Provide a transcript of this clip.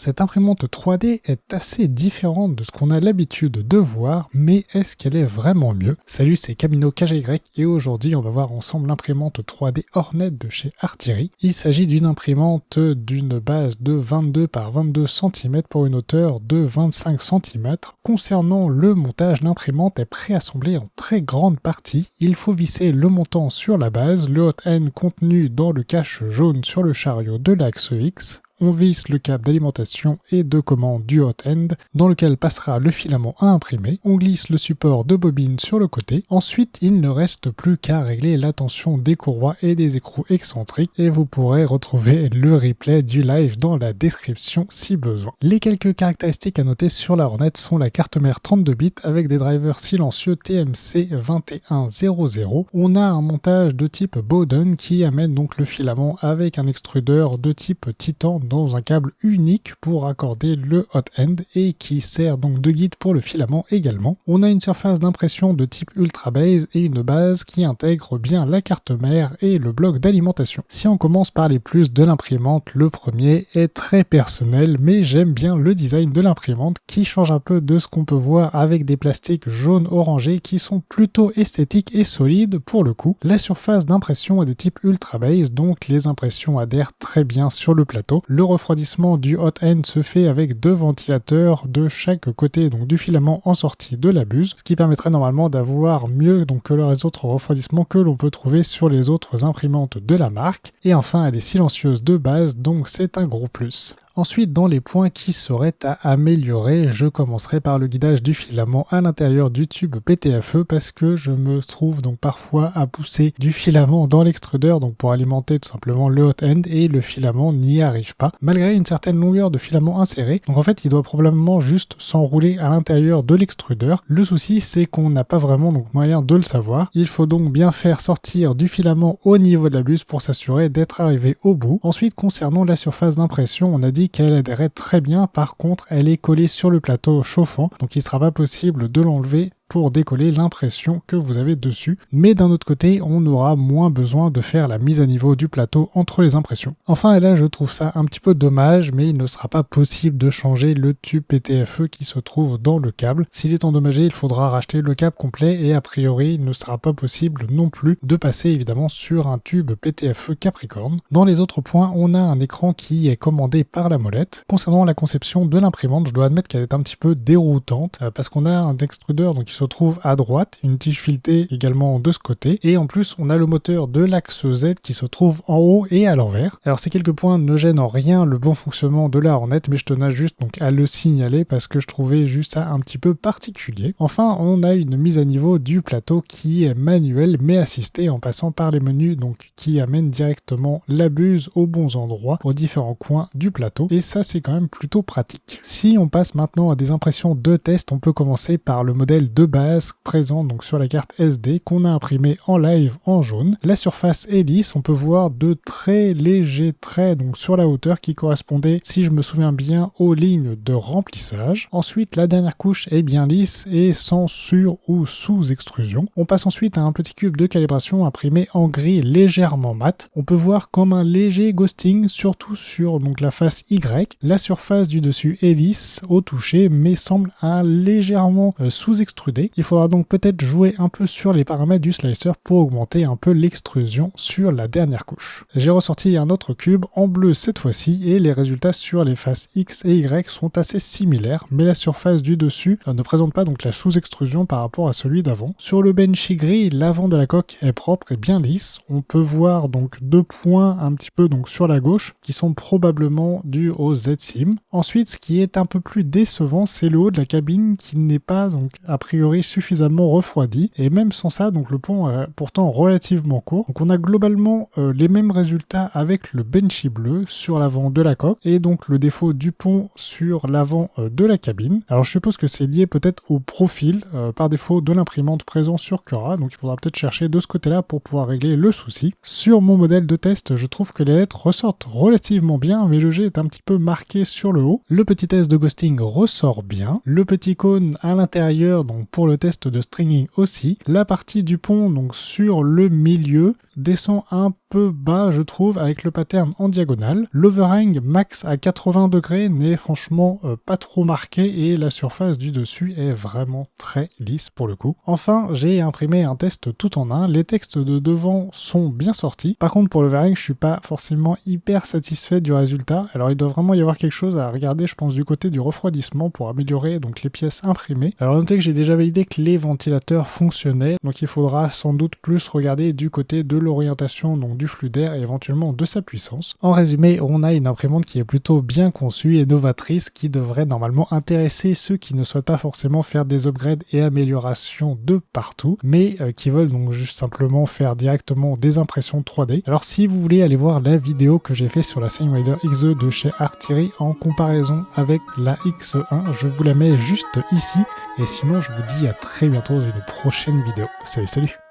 Cette imprimante 3D est assez différente de ce qu'on a l'habitude de voir, mais est-ce qu'elle est vraiment mieux? Salut, c'est Camino KGY et aujourd'hui on va voir ensemble l'imprimante 3D Hornet de chez Artillery. Il s'agit d'une imprimante d'une base de 22 par 22 cm pour une hauteur de 25 cm. Concernant le montage, l'imprimante est préassemblée en très grande partie. Il faut visser le montant sur la base, le hot end contenu dans le cache jaune sur le chariot de l'axe X. On visse le câble d'alimentation et de commande du hot end dans lequel passera le filament à imprimer. On glisse le support de bobine sur le côté. Ensuite, il ne reste plus qu'à régler la tension des courroies et des écrous excentriques et vous pourrez retrouver le replay du live dans la description si besoin. Les quelques caractéristiques à noter sur la Hornet sont la carte mère 32 bits avec des drivers silencieux TMC 2100. On a un montage de type Bowden qui amène donc le filament avec un extrudeur de type Titan dans un câble unique pour raccorder le hot end et qui sert donc de guide pour le filament également. On a une surface d'impression de type Ultra Base et une base qui intègre bien la carte mère et le bloc d'alimentation. Si on commence par les plus de l'imprimante, le premier est très personnel, mais j'aime bien le design de l'imprimante qui change un peu de ce qu'on peut voir avec des plastiques jaunes orangés qui sont plutôt esthétiques et solides pour le coup. La surface d'impression est de type Ultra Base, donc les impressions adhèrent très bien sur le plateau. Le refroidissement du hot end se fait avec deux ventilateurs de chaque côté donc du filament en sortie de la buse, ce qui permettrait normalement d'avoir mieux donc que les autres refroidissements que l'on peut trouver sur les autres imprimantes de la marque. Et enfin, elle est silencieuse de base, donc c'est un gros plus. Ensuite, dans les points qui seraient à améliorer, je commencerai par le guidage du filament à l'intérieur du tube PTFE parce que je me trouve donc parfois à pousser du filament dans l'extrudeur donc pour alimenter tout simplement le hot end et le filament n'y arrive pas malgré une certaine longueur de filament inséré. Donc en fait, il doit probablement juste s'enrouler à l'intérieur de l'extrudeur. Le souci, c'est qu'on n'a pas vraiment donc moyen de le savoir. Il faut donc bien faire sortir du filament au niveau de la buse pour s'assurer d'être arrivé au bout. Ensuite, concernant la surface d'impression, on a dit qu'elle adhérait très bien, par contre elle est collée sur le plateau chauffant, donc il ne sera pas possible de l'enlever pour décoller l'impression que vous avez dessus, mais d'un autre côté on aura moins besoin de faire la mise à niveau du plateau entre les impressions. Enfin, et là je trouve ça un petit peu dommage, mais il ne sera pas possible de changer le tube PTFE qui se trouve dans le câble. S'il est endommagé, il faudra racheter le câble complet et a priori il ne sera pas possible non plus de passer évidemment sur un tube PTFE Capricorn. Dans les autres points, on a un écran qui est commandé par la molette. Concernant la conception de l'imprimante, je dois admettre qu'elle est un petit peu déroutante parce qu'on a un extrudeur donc qui se trouve à droite, une tige filetée également de ce côté, et en plus on a le moteur de l'axe Z qui se trouve en haut et à l'envers. Alors ces quelques points ne gênent en rien le bon fonctionnement de la Hornet, mais je tenais juste donc à le signaler parce que je trouvais juste ça un petit peu particulier. Enfin, on a une mise à niveau du plateau qui est manuelle mais assistée en passant par les menus donc qui amènent directement la buse aux bons endroits, aux différents coins du plateau, et ça c'est quand même plutôt pratique. Si on passe maintenant à des impressions de test, on peut commencer par le modèle de base présent donc sur la carte SD qu'on a imprimé en live en jaune. La surface est lisse, on peut voir de très légers traits donc sur la hauteur qui correspondaient, si je me souviens bien, aux lignes de remplissage. Ensuite, la dernière couche est bien lisse et sans sur ou sous extrusion. On passe ensuite à un petit cube de calibration imprimé en gris légèrement mat. On peut voir comme un léger ghosting, surtout sur donc la face Y. La surface du dessus est lisse au toucher mais semble légèrement sous-extrudée. Il faudra donc peut-être jouer un peu sur les paramètres du slicer pour augmenter un peu l'extrusion sur la dernière couche. J'ai ressorti un autre cube en bleu cette fois-ci et les résultats sur les faces X et Y sont assez similaires, mais la surface du dessus ne présente pas donc la sous-extrusion par rapport à celui d'avant. Sur le benchy gris, l'avant de la coque est propre et bien lisse. On peut voir donc deux points un petit peu donc sur la gauche qui sont probablement dus au Z-Sim. Ensuite, ce qui est un peu plus décevant, c'est le haut de la cabine qui n'est pas donc a priori suffisamment refroidi, et même sans ça donc le pont est pourtant relativement court. Donc on a globalement les mêmes résultats avec le benchy bleu sur l'avant de la coque et donc le défaut du pont sur l'avant de la cabine. Alors je suppose que c'est lié peut-être au profil par défaut de l'imprimante présent sur Cura, donc il faudra peut-être chercher de ce côté-là pour pouvoir régler le souci. Sur mon modèle de test, je trouve que les lettres ressortent relativement bien, mais le jet est un petit peu marqué sur le haut. Le petit test de ghosting ressort bien. Le petit cône à l'intérieur donc pour le test de stringing aussi. La partie du pont donc sur le milieu descend un peu bas, je trouve, avec le pattern en diagonale. L'overhang max à 80 degrés n'est franchement pas trop marqué et la surface du dessus est vraiment très lisse pour le coup. Enfin, j'ai imprimé un test tout en un. Les textes de devant sont bien sortis. Par contre, pour l'overhang, je suis pas forcément hyper satisfait du résultat. Alors, il doit vraiment y avoir quelque chose à regarder, je pense, du côté du refroidissement pour améliorer donc les pièces imprimées. Alors, notez que j'ai déjà validé que les ventilateurs fonctionnaient, donc il faudra sans doute plus regarder du côté de l'orientation donc du flux d'air et éventuellement de sa puissance. En résumé, on a une imprimante qui est plutôt bien conçue et novatrice qui devrait normalement intéresser ceux qui ne souhaitent pas forcément faire des upgrades et améliorations de partout, mais qui veulent donc juste simplement faire directement des impressions 3D. Alors si vous voulez aller voir la vidéo que j'ai fait sur la SignRider XE de chez Artillery en comparaison avec la X1, je vous la mets juste ici. Et sinon, je vous dis à très bientôt dans une prochaine vidéo. Salut, salut!